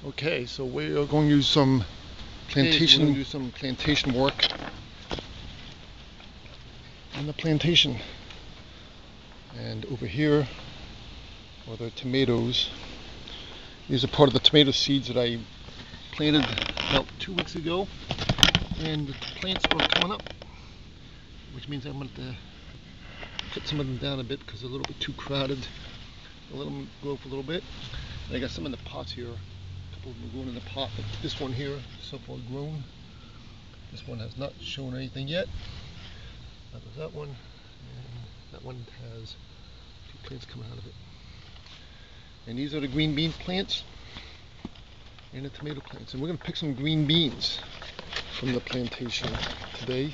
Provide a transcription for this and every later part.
Okay, so we are going to do some plantation work on the plantation. And over here are the tomatoes. These are part of the tomato seeds that I planted about 2 weeks ago, and the plants are coming up, which means I'm going to cut some of them down a bit because they're a little bit too crowded. I'll let them grow for a little bit. And I got some in the pots here. A couple of them are growing in the pot, but this one here is so far grown. This one has not shown anything yet. That was that one, and that one has 2 plants coming out of it. And these are the green bean plants and the tomato plants. And we're going to pick some green beans from the plantation today.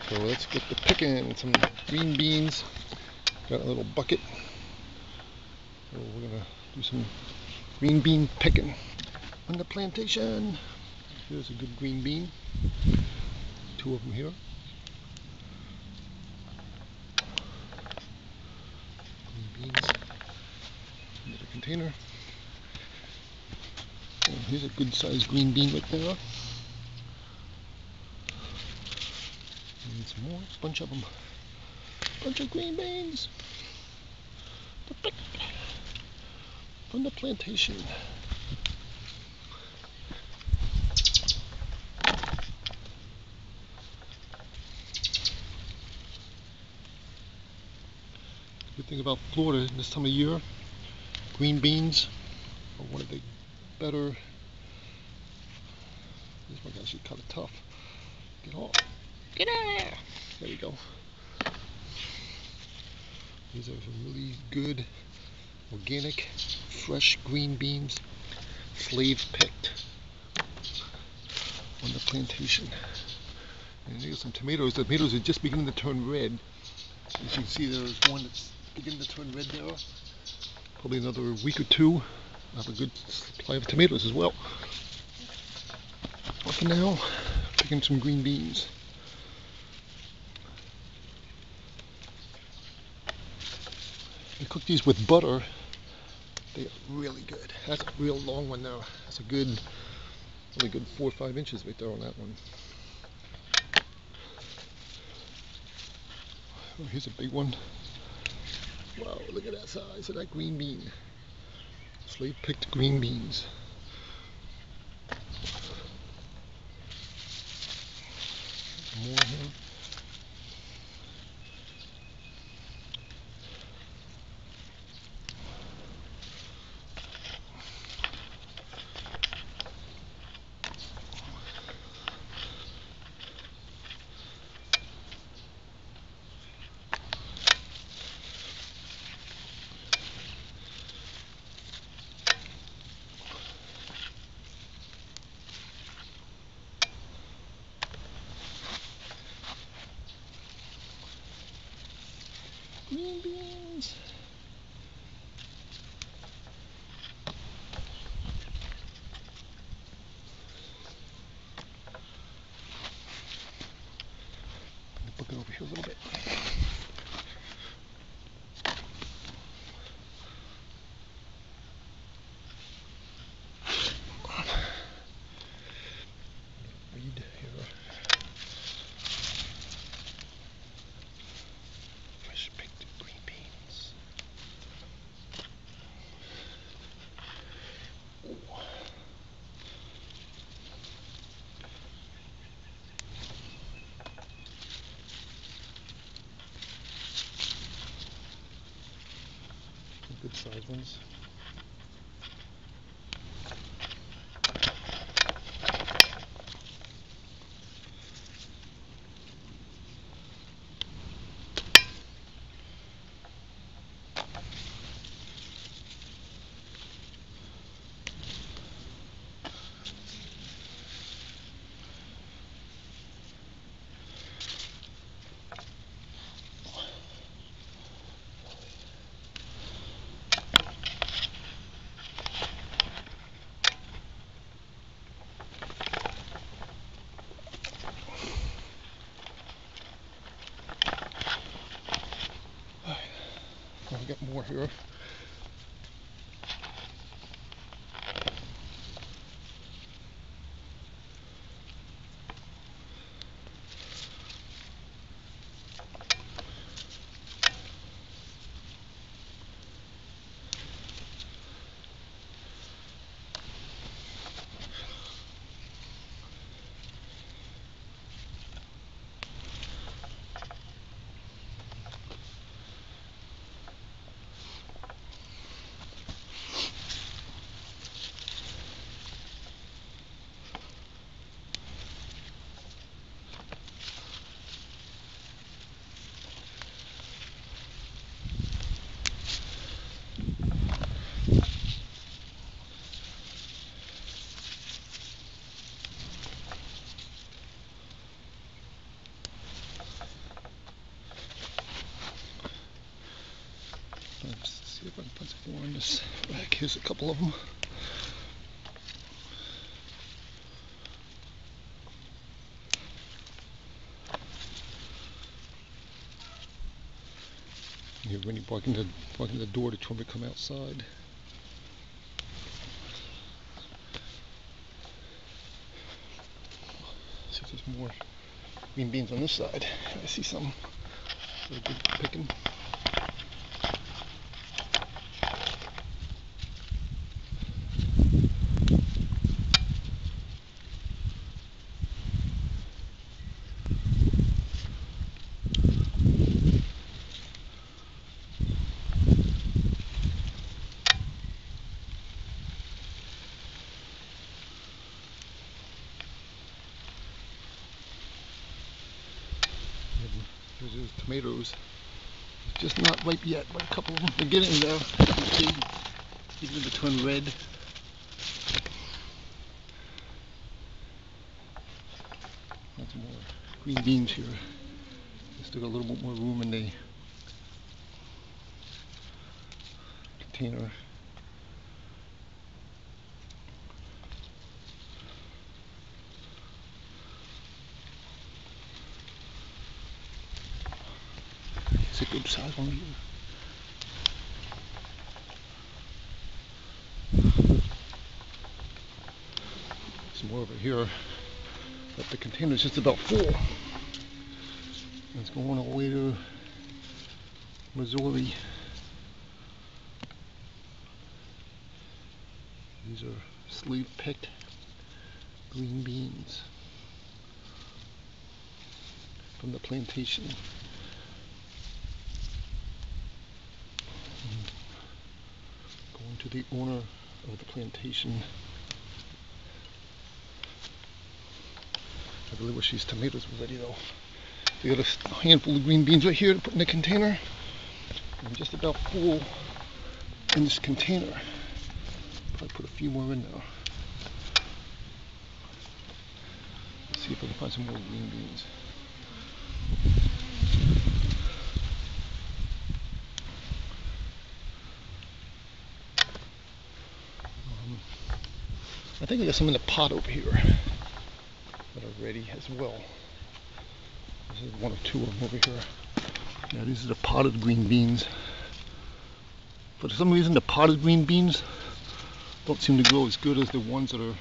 So let's get to picking some green beans. Got a little bucket. So we're going to do some green bean picking on the plantation. Here's a good green bean. 2 of them here. Green beans into the container. And here's a good sized green bean right there. And some more, bunch of them. Bunch of green beans to pick from the plantation. Good thing about Florida this time of year, green beans are one of the better. This one's actually kind of tough. Get off. Get out! There we go. These are some really good, organic, fresh green beans, slave picked on the plantation. And here's some tomatoes. The tomatoes are just beginning to turn red. As you can see, there's one that's beginning to turn red there. Probably another week or 2, I'll have a good supply of tomatoes as well. But for now, picking some green beans. I cook these with butter. They are really good. That's a real long one there. That's a good, really good 4 or 5 inches right there on that one. Oh, here's a big one. Wow, look at that size of that green bean. Slave picked green beans. More here. Green beans. Book it over here a little bit. Read here. Fresh picked green beans. Ooh. Good sized ones. I'll get more here. back. Here's a couple of them. You're really barking the door to try to come outside. See if there's more green beans on this side. I see some. So good picking. Here's those tomatoes. Just not ripe yet, but a couple of them are getting there. You can see, even to turn red. Lots more green beans here. They still got a little bit more room in the container. It's a good size one here. Some more over here, but the container is just about full. It's going all the way to Missouri. These are slave-picked green beans from the plantation. Going to the owner of the plantation. I really wish these tomatoes were ready though. They got a handful of green beans right here to put in the container. I'm just about full in this container. Probably put a few more in there. Let's see if I can find some more green beans. I think I got some in the pot over here that are ready as well. This is one or two of them over here. Yeah, these are the potted green beans. For some reason, the potted green beans don't seem to grow as good as the ones that are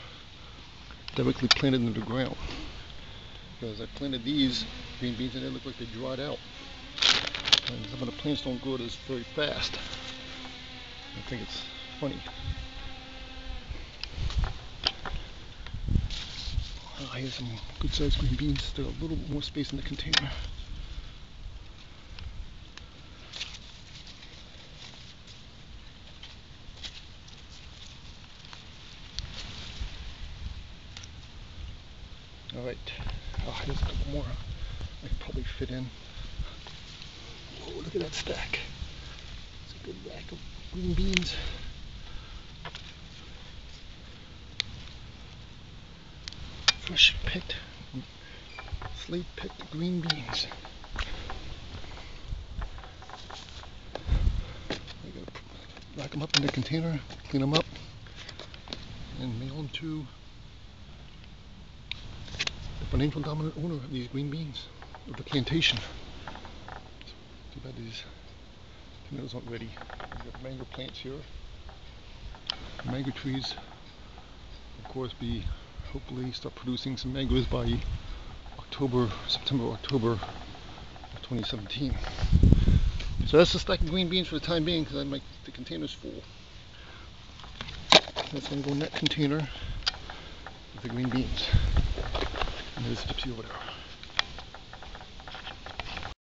directly planted into the ground. Because I planted these green beans and they look like they dried out. And some of the plants don't grow as very fast. I think it's funny. Here's some good sized green beans. Still a little more space in the container. Alright, here's a couple more I can probably fit in. Whoa, look at that stack. It's a good rack of green beans. Fresh picked, slate picked green beans. I gotta rack them up in the container, clean them up, and mail them to the financial dominant owner of these green beans, of the plantation. Too bad these tomatoes aren't ready. We've got mango plants here. Mango trees, of course, hopefully start producing some mangoes by September, October of 2017. So that's the stack of green beans for the time being, because the container's full. That's going to go in that container with the green beans. And there's Gypsy over there.